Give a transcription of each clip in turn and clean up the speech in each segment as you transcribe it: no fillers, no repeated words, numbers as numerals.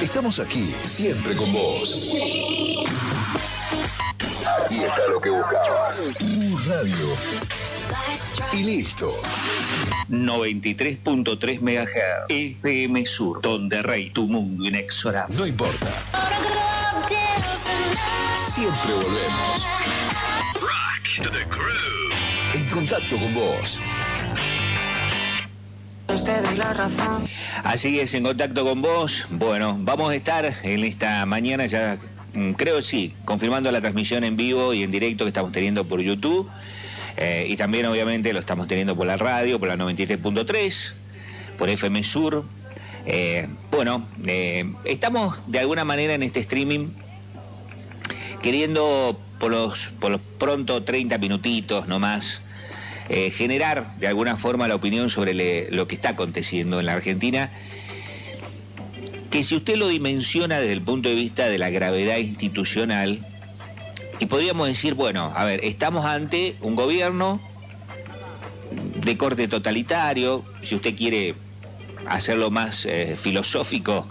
Estamos aquí, siempre con vos. Aquí está lo que buscabas. Radio. Y listo. 93.3 MHz. FM Sur, donde rey tu mundo inexorable. No importa. Siempre volvemos. Rock to the crew. En contacto con vos. Te doy la razón. Así es, en contacto con vos. Bueno, vamos a estar en esta mañana ya, creo sí, confirmando la transmisión en vivo y en directo que estamos teniendo por YouTube. Y también obviamente lo estamos teniendo por la radio, por la 93.3, por FM Sur. Estamos de alguna manera en este streaming queriendo por los pronto 30 minutitos no más, generar de alguna forma la opinión sobre lo que está aconteciendo en la Argentina, que si usted lo dimensiona desde el punto de vista de la gravedad institucional, y podríamos decir, bueno, a ver, estamos ante un gobierno de corte totalitario, si usted quiere hacerlo más filosófico,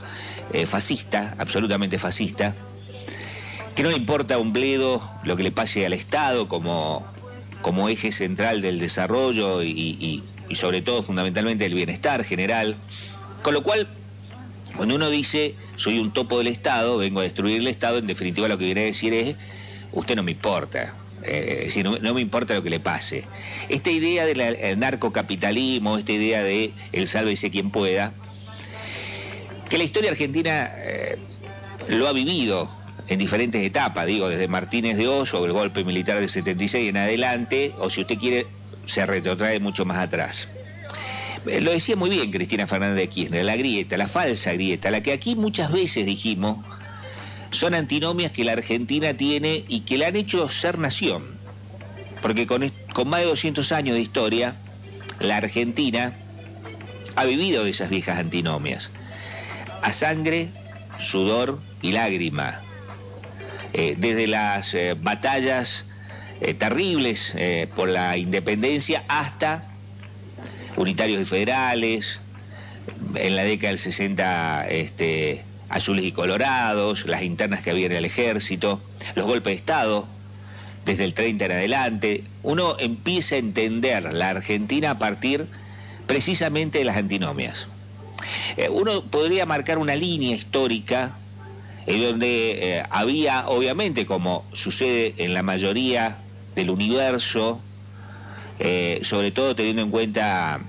fascista, absolutamente fascista, que no le importa un bledo lo que le pase al Estado como eje central del desarrollo y sobre todo fundamentalmente el bienestar general, con lo cual cuando uno dice soy un topo del Estado, vengo a destruir el Estado, en definitiva lo que viene a decir es usted no me importa, no me importa lo que le pase. Esta idea del narcocapitalismo, esta idea de el sálvese quien pueda, que la historia argentina lo ha vivido en diferentes etapas, digo, desde Martínez de Oz o el golpe militar del 76 en adelante, o si usted quiere, se retrotrae mucho más atrás. Lo decía muy bien Cristina Fernández de Kirchner, la grieta, la falsa grieta, la que aquí muchas veces dijimos son antinomias que la Argentina tiene y que la han hecho ser nación. Porque con más de 200 años de historia, la Argentina ha vivido de esas viejas antinomias. A sangre, sudor y lágrima. Desde las batallas terribles por la independencia hasta unitarios y federales, en la década del 60 azules y colorados, las internas que había en el ejército, los golpes de Estado, desde el 30 en adelante. Uno empieza a entender la Argentina a partir precisamente de las antinomias. Uno podría marcar una línea histórica en donde había, obviamente, como sucede en la mayoría del universo, sobre todo teniendo en cuenta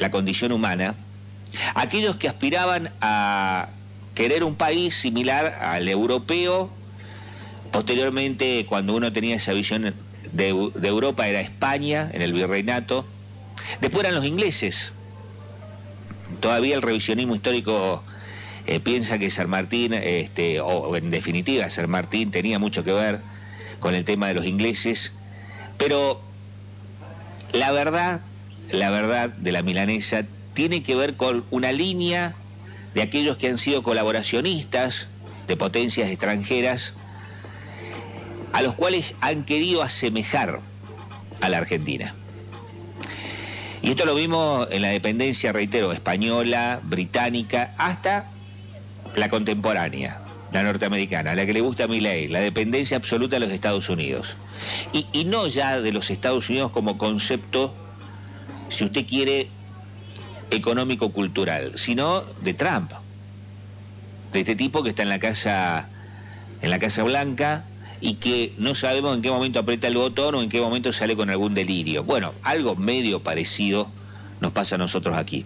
la condición humana, aquellos que aspiraban a querer un país similar al europeo. Posteriormente, cuando uno tenía esa visión de Europa, era España, en el virreinato. Después eran los ingleses. Todavía el revisionismo histórico piensa que San Martín, o en definitiva San Martín, tenía mucho que ver con el tema de los ingleses. Pero la verdad de la milanesa tiene que ver con una línea de aquellos que han sido colaboracionistas de potencias extranjeras, a los cuales han querido asemejar a la Argentina. Y esto lo vimos en la dependencia, reitero, española, británica, hasta la contemporánea, la norteamericana, la que le gusta a Milei, la dependencia absoluta de los Estados Unidos. Y no ya de los Estados Unidos como concepto, si usted quiere, económico-cultural, sino de Trump, de este tipo que está en la Casa Blanca y que no sabemos en qué momento aprieta el botón o en qué momento sale con algún delirio. Bueno, algo medio parecido nos pasa a nosotros aquí.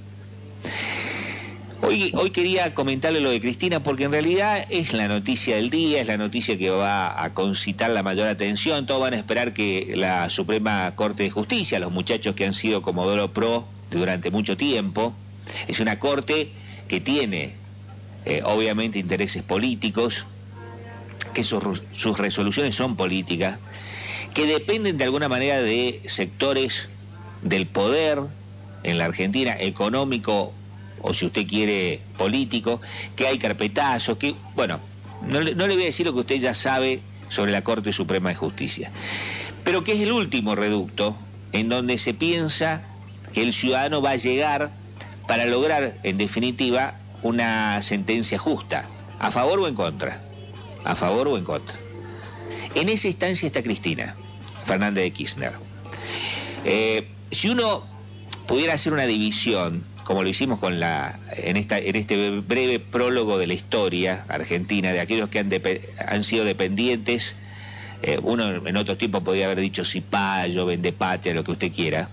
Hoy quería comentarle lo de Cristina porque en realidad es la noticia del día, es la noticia que va a concitar la mayor atención. Todos van a esperar que la Suprema Corte de Justicia, los muchachos que han sido Comodoro Pro durante mucho tiempo, es una corte que tiene obviamente intereses políticos, que sus resoluciones son políticas, que dependen de alguna manera de sectores del poder en la Argentina, económico o si usted quiere político, que hay carpetazos, que, bueno, no le voy a decir lo que usted ya sabe sobre la Corte Suprema de Justicia, pero que es el último reducto en donde se piensa que el ciudadano va a llegar para lograr, en definitiva, una sentencia justa, a favor o en contra, a favor o en contra. En esa instancia está Cristina Fernández de Kirchner. Si uno pudiera hacer una división, como lo hicimos en este breve prólogo de la historia argentina, de aquellos que han sido dependientes, uno en otros tiempos podría haber dicho cipayo, vendepatria, lo que usted quiera,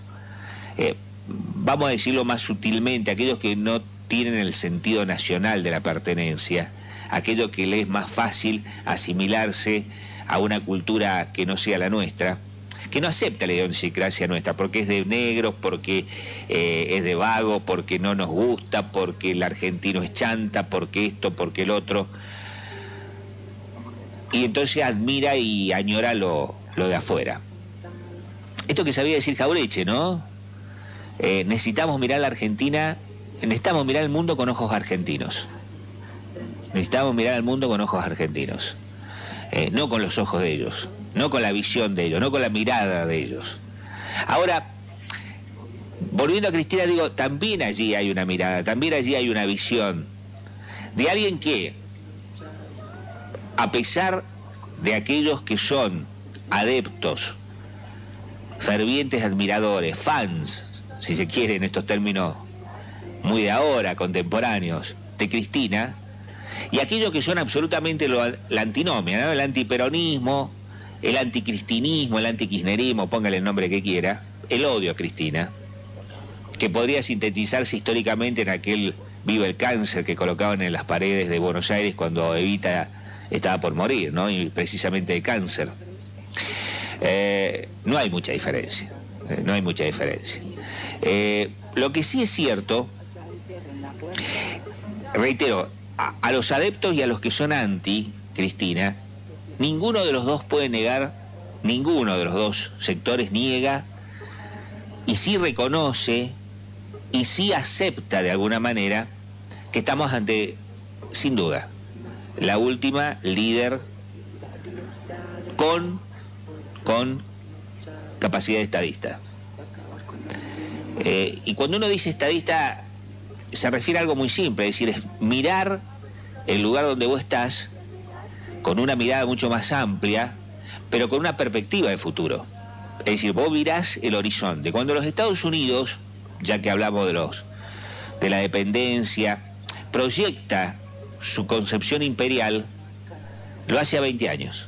vamos a decirlo más sutilmente, aquellos que no tienen el sentido nacional de la pertenencia, aquellos que les es más fácil asimilarse a una cultura que no sea la nuestra, que no acepta la idiosincrasia nuestra, porque es de negros, porque es de vago, porque no nos gusta, porque el argentino es chanta, porque esto, porque el otro. Y entonces admira y añora lo de afuera. Esto que sabía decir Jaureche, ¿no? Necesitamos mirar la Argentina, necesitamos mirar el mundo con ojos argentinos. Necesitamos mirar al mundo con ojos argentinos. No con los ojos de ellos, no con la visión de ellos, no con la mirada de ellos. Ahora, volviendo a Cristina, digo, también allí hay una mirada, también allí hay una visión de alguien que, a pesar de aquellos que son adeptos, fervientes admiradores, fans, si se quiere en estos términos muy de ahora, contemporáneos, de Cristina, y aquellos que son absolutamente la antinomia, ¿no? El antiperonismo, el anticristinismo, el antikirchnerismo, póngale el nombre que quiera, el odio a Cristina, que podría sintetizarse históricamente en aquel viva el cáncer que colocaban en las paredes de Buenos Aires cuando Evita estaba por morir, ¿no? Y precisamente de cáncer. No hay mucha diferencia, no hay mucha diferencia. Lo que sí es cierto, reitero, a los adeptos y a los que son anti-Cristina, ninguno de los dos puede negar, ninguno de los dos sectores niega y sí reconoce y sí acepta de alguna manera que estamos ante, sin duda, la última líder con capacidad estadista. Y cuando uno dice estadista, se refiere a algo muy simple, es decir, es mirar el lugar donde vos estás con una mirada mucho más amplia, pero con una perspectiva de futuro. Es decir, vos mirás el horizonte. Cuando los Estados Unidos, ya que hablamos de la dependencia, proyecta su concepción imperial, lo hace a 20 años.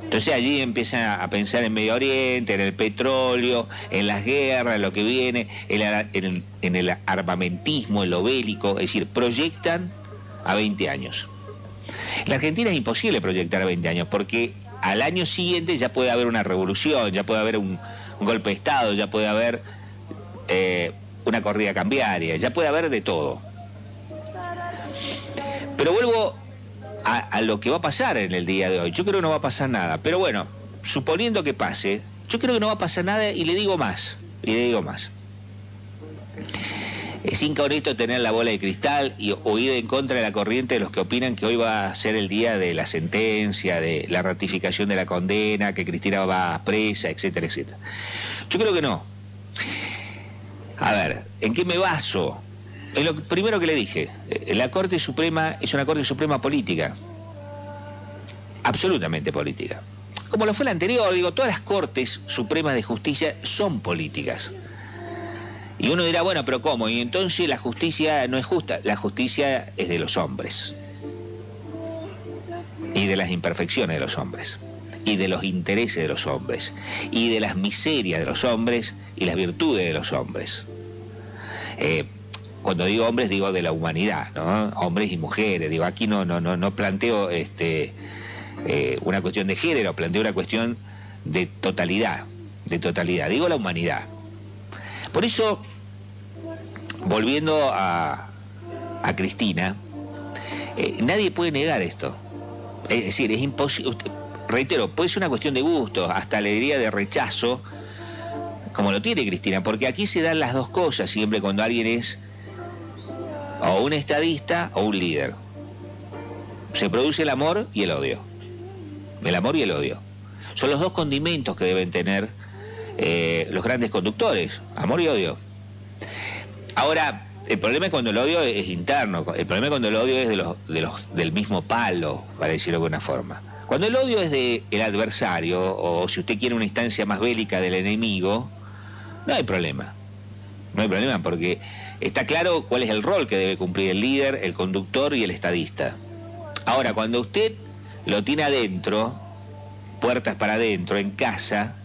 Entonces allí empiezan a pensar en Medio Oriente, en el petróleo, en las guerras, en lo que viene, en el armamentismo, en lo bélico, es decir, proyectan a 20 años. En la Argentina es imposible proyectar a 20 años, porque al año siguiente ya puede haber una revolución, ya puede haber un golpe de Estado, ya puede haber una corrida cambiaria, ya puede haber de todo. Pero vuelvo a lo que va a pasar en el día de hoy. Yo creo que no va a pasar nada, pero bueno, suponiendo que pase, yo creo que no va a pasar nada y le digo más. Es incorrecto tener la bola de cristal o ir en contra de la corriente de los que opinan que hoy va a ser el día de la sentencia, de la ratificación de la condena, que Cristina va presa, etcétera, etcétera. Yo creo que no. A ver, ¿en qué me baso? En lo primero que le dije, la Corte Suprema es una Corte Suprema política, absolutamente política. Como lo fue la anterior, digo, todas las Cortes Supremas de Justicia son políticas. Y uno dirá, bueno, pero ¿cómo? Y entonces la justicia no es justa. La justicia es de los hombres. Y de las imperfecciones de los hombres. Y de los intereses de los hombres. Y de las miserias de los hombres y las virtudes de los hombres. Cuando digo hombres, digo de la humanidad, ¿no? Hombres y mujeres. Digo, aquí no planteo una cuestión de género, planteo una cuestión de totalidad. Digo la humanidad. Por eso, volviendo a Cristina, nadie puede negar esto. Es decir, es imposible. Reitero, puede ser una cuestión de gusto, hasta le diría de rechazo, como lo tiene Cristina, porque aquí se dan las dos cosas siempre cuando alguien es o un estadista o un líder. Se produce el amor y el odio. El amor y el odio. Son los dos condimentos que deben tener los grandes conductores, amor y odio. Ahora, El problema es cuando el odio es interno, el problema es cuando el odio es del mismo palo, para decirlo de alguna forma. Cuando el odio es del adversario, o si usted quiere una instancia más bélica del enemigo, no hay problema. No hay problema porque está claro cuál es el rol que debe cumplir el líder, el conductor y el estadista. Ahora, cuando usted lo tiene adentro, puertas para adentro, en casa,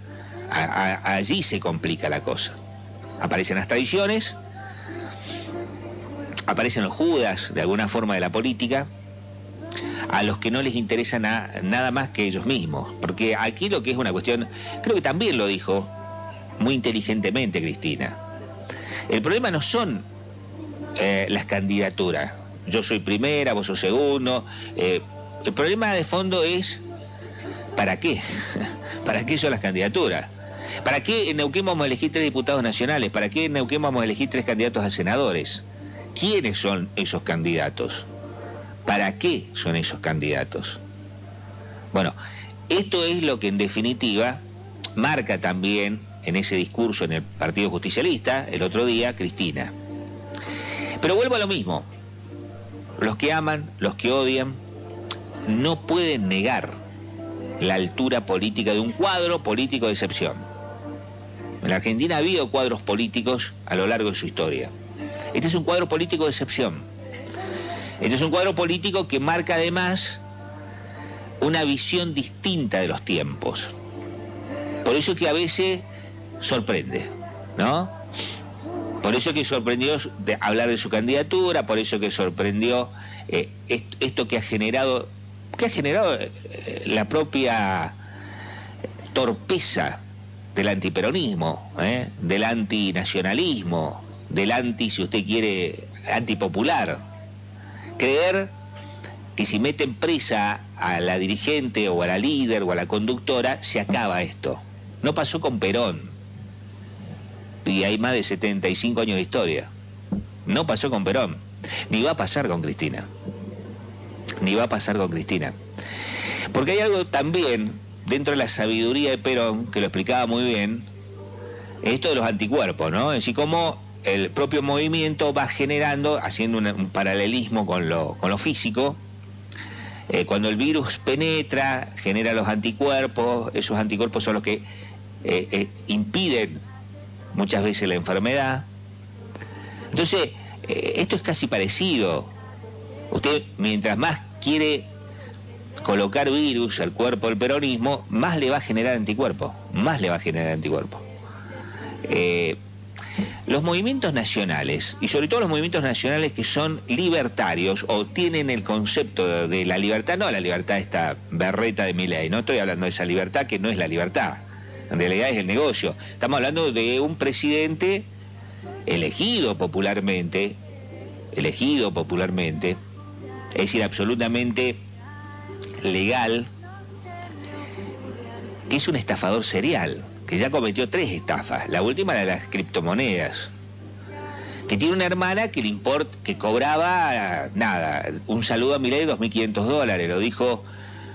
allí se complica la cosa. Aparecen las traiciones, aparecen los judas de alguna forma de la política, a los que no les interesa nada más que ellos mismos. Porque aquí lo que es una cuestión, creo que también lo dijo muy inteligentemente Cristina, el problema no son las candidaturas. Yo soy primera, vos sos segundo. El problema de fondo es ¿para qué? ¿Para qué son las candidaturas? ¿Para qué en Neuquén vamos a elegir 3 diputados nacionales? ¿Para qué en Neuquén vamos a elegir 3 candidatos a senadores? ¿Quiénes son esos candidatos? ¿Para qué son esos candidatos? Bueno, esto es lo que en definitiva marca también en ese discurso en el Partido Justicialista el otro día Cristina. Pero vuelvo a lo mismo. Los que aman, los que odian, no pueden negar la altura política de un cuadro político de excepción. En la Argentina ha habido cuadros políticos a lo largo de su historia. Este es un cuadro político de excepción. Este es un cuadro político que marca además una visión distinta de los tiempos. Por eso que a veces sorprende, ¿no? Por eso que sorprendió de hablar de su candidatura, por eso que sorprendió esto que ha generado la propia torpeza del antiperonismo, del antinacionalismo, del si usted quiere, antipopular. Creer que si meten presa a la dirigente o a la líder o a la conductora, se acaba esto. No pasó con Perón. Y hay más de 75 años de historia. No pasó con Perón. Ni va a pasar con Cristina. Ni va a pasar con Cristina. Porque hay algo también dentro de la sabiduría de Perón, que lo explicaba muy bien, esto de los anticuerpos, ¿no? Es decir, cómo el propio movimiento va generando, haciendo un paralelismo con lo físico, cuando el virus penetra, genera los anticuerpos, esos anticuerpos son los que impiden muchas veces la enfermedad. Entonces, esto es casi parecido. Usted, mientras más quiere colocar virus al cuerpo del peronismo, más le va a generar anticuerpos, más le va a generar anticuerpos. Los movimientos nacionales, y sobre todo los movimientos nacionales que son libertarios o tienen el concepto de la libertad, no la libertad esta berreta de Milei, no estoy hablando de esa libertad que no es la libertad, en realidad es el negocio. Estamos hablando de un presidente elegido popularmente, es decir, absolutamente legal, que es un estafador serial, que ya cometió 3 estafas. La última era de las criptomonedas, que tiene una hermana que cobraba nada, un saludo a Milei, $2.500, lo dijo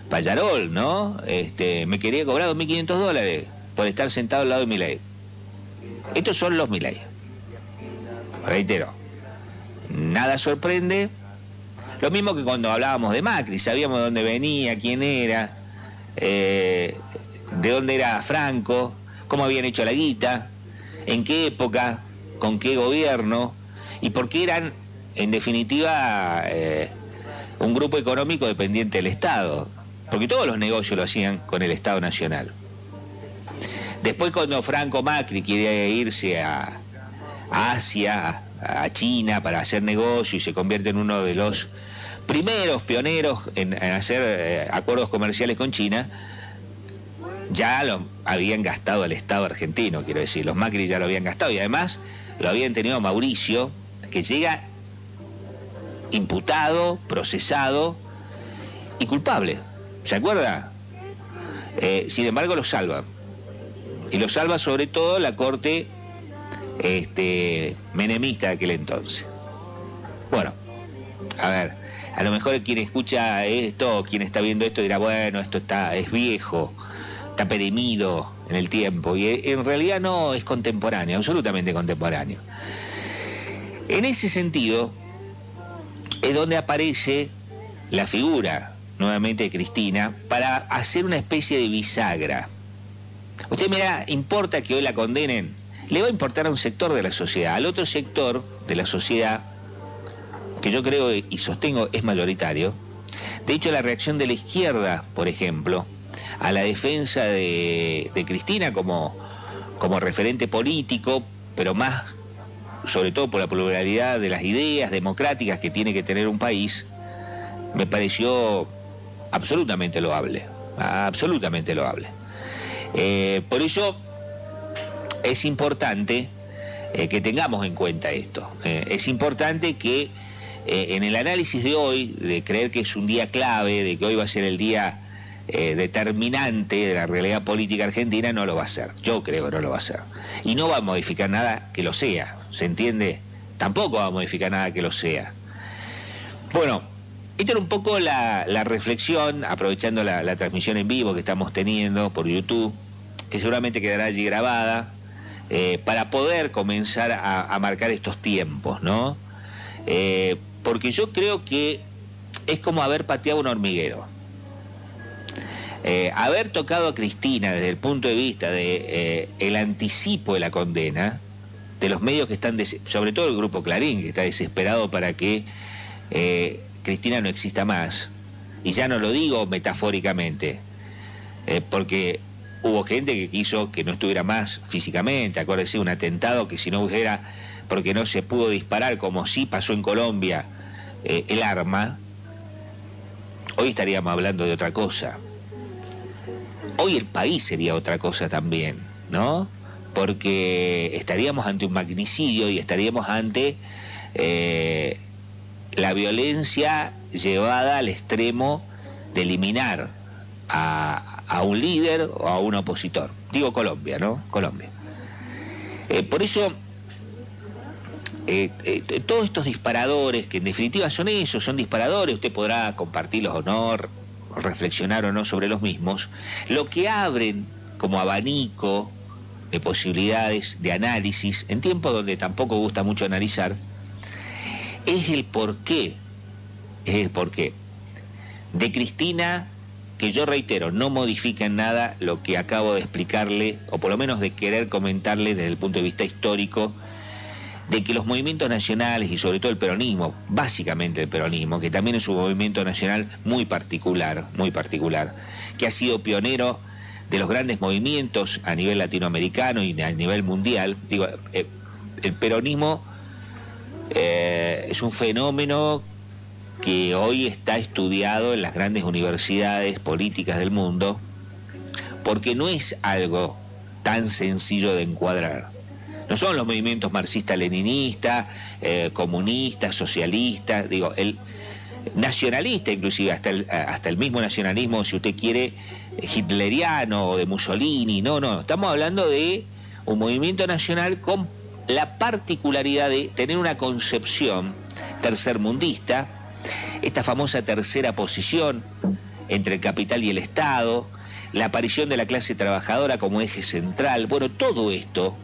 Pallarol, ¿no? Me quería cobrar $2.500 por estar sentado al lado de Milei. Estos son los Milei. Reitero, nada sorprende. Lo mismo que cuando hablábamos de Macri, sabíamos de dónde venía, quién era, de dónde era Franco, cómo habían hecho la guita, en qué época, con qué gobierno, y por qué eran, en definitiva, un grupo económico dependiente del Estado, porque todos los negocios lo hacían con el Estado Nacional. Después, cuando Franco Macri quería irse a Asia, a China, para hacer negocio, y se convierte en uno de los primeros pioneros en hacer acuerdos comerciales con China, ya lo habían gastado el Estado argentino, quiero decir, los Macri ya lo habían gastado, y además lo habían tenido a Mauricio, que llega imputado, procesado y culpable. ¿Se acuerda? Sin embargo, lo salva. Y lo salva sobre todo la corte menemista de aquel entonces. Bueno, a ver, a lo mejor quien escucha esto, quien está viendo esto dirá, bueno, esto es viejo, está perimido en el tiempo, y en realidad no, es contemporáneo, absolutamente contemporáneo. En ese sentido, es donde aparece la figura, nuevamente, de Cristina, para hacer una especie de bisagra. Usted mira, ¿importa que hoy la condenen? Le va a importar a un sector de la sociedad. Al otro sector de la sociedad, que yo creo y sostengo es mayoritario, de hecho la reacción de la izquierda, por ejemplo, a la defensa de Cristina como referente político, pero más, sobre todo por la pluralidad de las ideas democráticas que tiene que tener un país, me pareció absolutamente loable, absolutamente loable. Por eso es importante que tengamos en cuenta esto. Es importante que en el análisis de hoy, de creer que es un día clave, de que hoy va a ser el día determinante de la realidad política argentina, no lo va a ser. Yo creo que no lo va a ser. Y no va a modificar nada que lo sea, ¿se entiende? Tampoco va a modificar nada que lo sea. Bueno, esta era un poco la reflexión, aprovechando la transmisión en vivo que estamos teniendo por YouTube, que seguramente quedará allí grabada, para poder comenzar a marcar estos tiempos, ¿no? Porque yo creo que es como haber pateado un hormiguero. Haber tocado a Cristina desde el punto de vista de el anticipo de la condena, de los medios que están, sobre todo el Grupo Clarín, que está desesperado para que Cristina no exista más, y ya no lo digo metafóricamente, porque hubo gente que quiso que no estuviera más físicamente. Acuérdese, un atentado que si no hubiera, porque no se pudo disparar, como sí pasó en Colombia, el arma, hoy estaríamos hablando de otra cosa. Hoy el país sería otra cosa también, ¿no? Porque estaríamos ante un magnicidio y estaríamos ante la violencia llevada al extremo de eliminar a un líder o a un opositor. Digo Colombia, ¿no? Colombia. Por eso, todos estos disparadores, que en definitiva son esos, son disparadores, usted podrá compartirlos o no, reflexionar o no sobre los mismos, lo que abren como abanico de posibilidades de análisis, en tiempos donde tampoco gusta mucho analizar, es el porqué de Cristina, que yo reitero, no modifica en nada lo que acabo de explicarle, o por lo menos de querer comentarle desde el punto de vista histórico, de que los movimientos nacionales y sobre todo el peronismo, básicamente el peronismo, que también es un movimiento nacional muy particular, que ha sido pionero de los grandes movimientos a nivel latinoamericano y a nivel mundial. Digo, el peronismo es un fenómeno que hoy está estudiado en las grandes universidades políticas del mundo, porque no es algo tan sencillo de encuadrar. No son los movimientos marxista-leninista, comunista, socialista, digo, el nacionalista inclusive, hasta el mismo nacionalismo, si usted quiere, hitleriano o de Mussolini. No, estamos hablando de un movimiento nacional con la particularidad de tener una concepción tercermundista, esta famosa tercera posición entre el capital y el Estado, la aparición de la clase trabajadora como eje central. Bueno, todo esto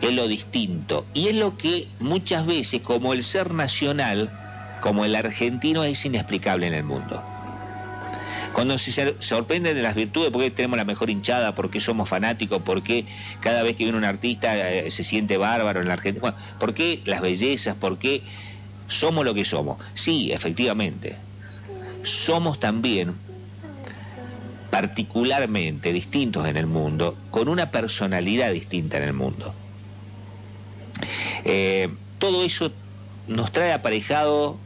es lo distinto y es lo que muchas veces, como el ser nacional, como el argentino, es inexplicable en el mundo. Cuando se sorprenden de las virtudes, porque tenemos la mejor hinchada, porque somos fanáticos, porque cada vez que viene un artista se siente bárbaro en la Argentina, bueno, ¿por qué las bellezas? ¿Por qué somos lo que somos? Sí, efectivamente, somos también particularmente distintos en el mundo, con una personalidad distinta en el mundo. Todo eso nos trae aparejado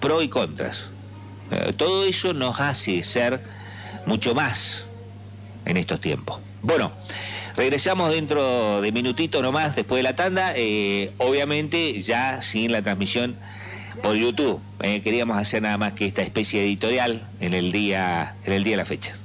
pros y contras. Todo eso nos hace ser mucho más en estos tiempos. Bueno, regresamos dentro de minutito nomás después de la tanda, obviamente ya sin la transmisión por YouTube. Queríamos hacer nada más que esta especie de editorial en el día de la fecha.